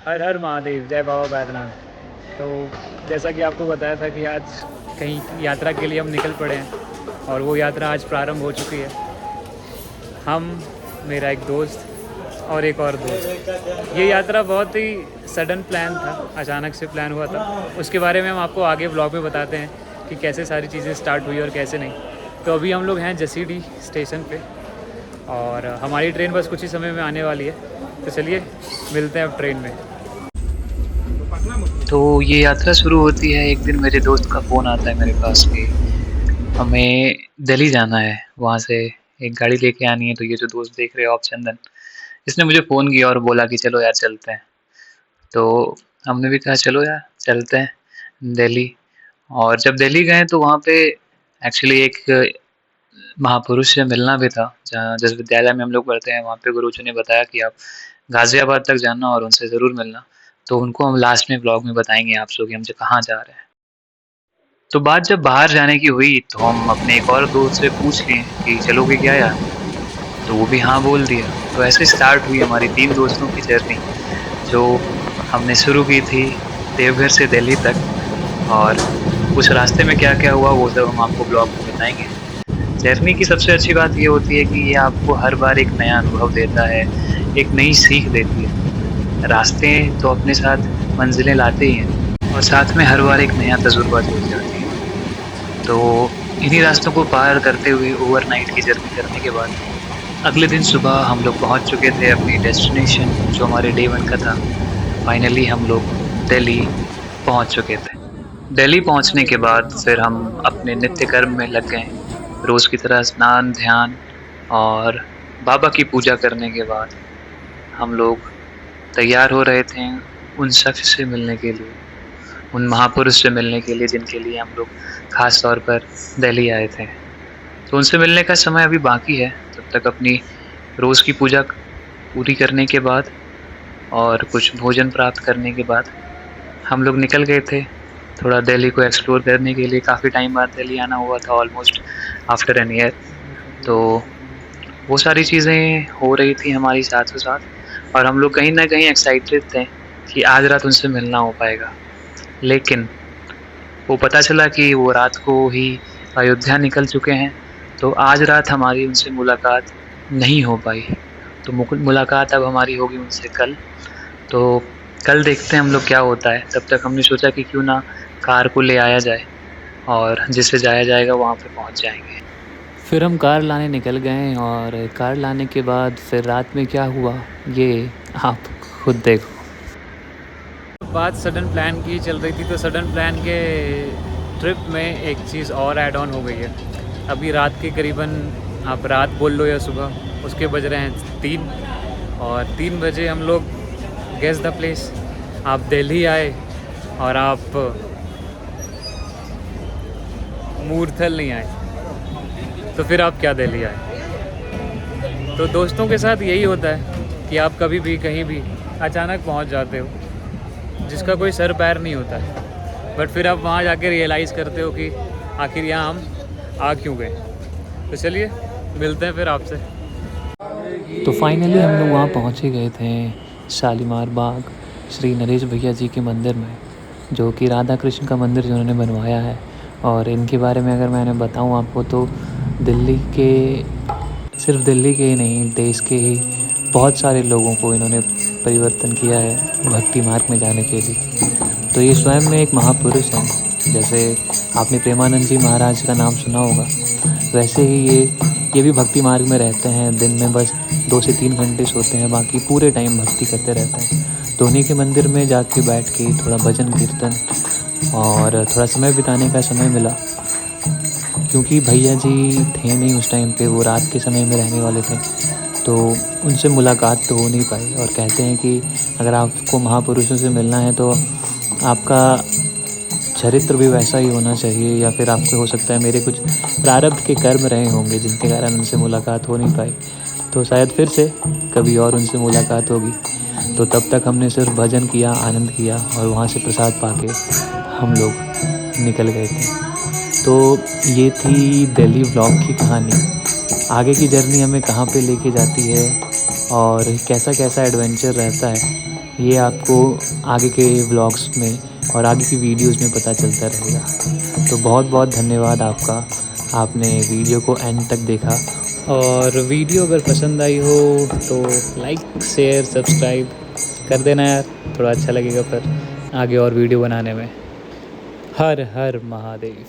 हर हर महादेव, जय बाबा बैद्यनाथ। तो जैसा कि आपको बताया था कि आज कहीं यात्रा के लिए हम निकल पड़े हैं और वो यात्रा आज प्रारंभ हो चुकी है। हम, मेरा एक दोस्त और एक और दोस्त, ये यात्रा बहुत ही सडन प्लान था, अचानक से प्लान हुआ था। उसके बारे में हम आपको आगे ब्लॉग में बताते हैं कि कैसे सारी चीज़ें स्टार्ट हुई और कैसे नहीं। तो अभी हम लोग हैं जसीडीह स्टेशन पे और हमारी ट्रेन बस कुछ ही समय में आने वाली है। तो चलिए मिलते हैं अब ट्रेन में। तो ये यात्रा शुरू होती है। एक दिन मेरे दोस्त का फ़ोन आता है मेरे पास कि हमें दिल्ली जाना है, वहाँ से एक गाड़ी लेके आनी है। तो ये जो दोस्त देख रहे हो आप, चंदन, इसने मुझे फ़ोन किया और बोला कि चलो यार चलते हैं। तो हमने भी कहा चलो यार चलते हैं दिल्ली। और जब दिल्ली गए तो वहाँ पे एक्चुअली एक महापुरुष से मिलना भी था। जहाँ जिस विद्यालय में हम लोग पढ़ते हैं, वहाँ पे गुरुजी ने बताया कि आप गाज़ियाबाद तक जाना और उनसे ज़रूर मिलना। तो उनको हम लास्ट में ब्लॉग में बताएँगे आपसे कि हम ज कहाँ जा रहे हैं। तो बात जब बाहर जाने की हुई तो हम अपने एक और दोस्त से पूछ लिए कि चलोगे क्या यार? तो वो भी हाँ बोल दिया। तो ऐसे स्टार्ट हुई हमारी 3 दोस्तों की जर्नी, जो हमने शुरू की थी देवघर से दिल्ली तक। और उस रास्ते में क्या-क्या हुआ वो सब हम आपको ब्लॉग में बताएँगे। जर्नी की सबसे अच्छी बात ये होती है कि ये आपको हर बार एक नया अनुभव देता है, एक नई सीख देती है। रास्ते तो अपने साथ मंज़िलें लाते ही हैं और साथ में हर बार एक नया तजुर्बा जुड़ जाती है। तो इन्हीं रास्तों को पार करते हुए ओवरनाइट की जर्नी करने के बाद अगले दिन सुबह हम लोग पहुँच चुके थे अपनी डेस्टिनेशन, जो हमारे डे 1 का था। फाइनली हम लोग दिल्ली पहुँच चुके थे। दिल्ली पहुँचने के बाद फिर हम अपने नित्य कर्म में लग गए। रोज़ की तरह स्नान, ध्यान और बाबा की पूजा करने के बाद हम लोग तैयार हो रहे थे उन शख्स से मिलने के लिए, उन महापुरुष से मिलने के लिए जिनके लिए हम लोग ख़ास तौर पर दिल्ली आए थे। तो उनसे मिलने का समय अभी बाकी है। तब तक अपनी रोज़ की पूजा पूरी करने के बाद और कुछ भोजन प्राप्त करने के बाद हम लोग निकल गए थे थोड़ा दिल्ली को एक्सप्लोर करने के लिए। काफ़ी टाइम बाद दिल्ली आना हुआ था, ऑलमोस्ट आफ्टर एन ईयर। तो वो सारी चीज़ें हो रही थी हमारी साथों-साथ और हम लोग कहीं न कहीं एक्साइटेड थे कि आज रात उनसे मिलना हो पाएगा। लेकिन वो पता चला कि वो रात को ही अयोध्या निकल चुके हैं, तो आज रात हमारी उनसे मुलाकात नहीं हो पाई। तो मुलाकात अब हमारी होगी उनसे कल। तो कल देखते हैं हम लोग क्या होता है। तब तक हमने सोचा कि क्यों ना कार को ले आया जाए और जिससे जाया जाएगा वहाँ पे पहुँच जाएँगे। फिर हम कार लाने निकल गए और कार लाने के बाद फिर रात में क्या हुआ, ये आप खुद देखो। बात सडन प्लान की चल रही थी, तो सडन प्लान के ट्रिप में एक चीज़ और ऐड ऑन हो गई है। अभी रात के करीबन, आप रात बोल लो या सुबह, उसके बज रहे हैं 3 और 3 बजे हम लोग गेस द प्लेस। आप दिल्ली आए और आप मूर्थल नहीं आए, तो फिर आप क्या दिल्ली आए? तो दोस्तों के साथ यही होता है कि आप कभी भी कहीं भी अचानक पहुंच जाते हो, जिसका कोई सर पैर नहीं होता है। बट फिर आप वहाँ जाके रियलाइज़ करते हो कि आखिर यहाँ हम आ क्यों गए। तो चलिए मिलते हैं फिर आपसे। तो फाइनली हम लोग वहाँ पहुँच ही गए थे, शालीमार बाग, श्री नरेश भैया जी के मंदिर में, जो कि राधा कृष्ण का मंदिर जिन्होंने बनवाया है। और इनके बारे में अगर मैंने बताऊँ आपको तो दिल्ली के, सिर्फ दिल्ली के ही नहीं, देश के ही बहुत सारे लोगों को इन्होंने परिवर्तन किया है भक्ति मार्ग में जाने के लिए। तो ये स्वयं में एक महापुरुष हैं। जैसे आपने प्रेमानंद जी महाराज का नाम सुना होगा, वैसे ही ये भी भक्ति मार्ग में रहते हैं। दिन में बस 2 से 3 घंटे सोते हैं, बाकी पूरे टाइम भक्ति करते रहते हैं। तो उन्हीं के मंदिर में जाके बैठ के थोड़ा भजन कीर्तन और थोड़ा समय बिताने का समय मिला, क्योंकि भैया जी थे नहीं उस टाइम पे, वो रात के समय में रहने वाले थे। तो उनसे मुलाकात तो हो नहीं पाई। और कहते हैं कि अगर आपको महापुरुषों से मिलना है तो आपका चरित्र भी वैसा ही होना चाहिए, या फिर आपके हो सकता है मेरे कुछ प्रारब्ध के कर्म रहे होंगे जिनके कारण उनसे मुलाकात हो नहीं पाई। तो शायद फिर से कभी और उनसे मुलाकात होगी। तो तब तक हमने सिर्फ भजन किया, आनंद किया और वहाँ से प्रसाद पाके हम लोग निकल गए थे। तो ये थी दिल्ली व्लॉग की कहानी। आगे की जर्नी हमें कहाँ पे लेके जाती है और कैसा कैसा एडवेंचर रहता है, ये आपको आगे के व्लॉग्स में और आगे की वीडियोस में पता चलता रहेगा। तो बहुत बहुत धन्यवाद आपका, आपने वीडियो को एंड तक देखा। और वीडियो अगर पसंद आई हो तो लाइक शेयर सब्सक्राइब कर देना यार, थोड़ा अच्छा लगेगा फिर आगे और वीडियो बनाने में। हर हर महादेव।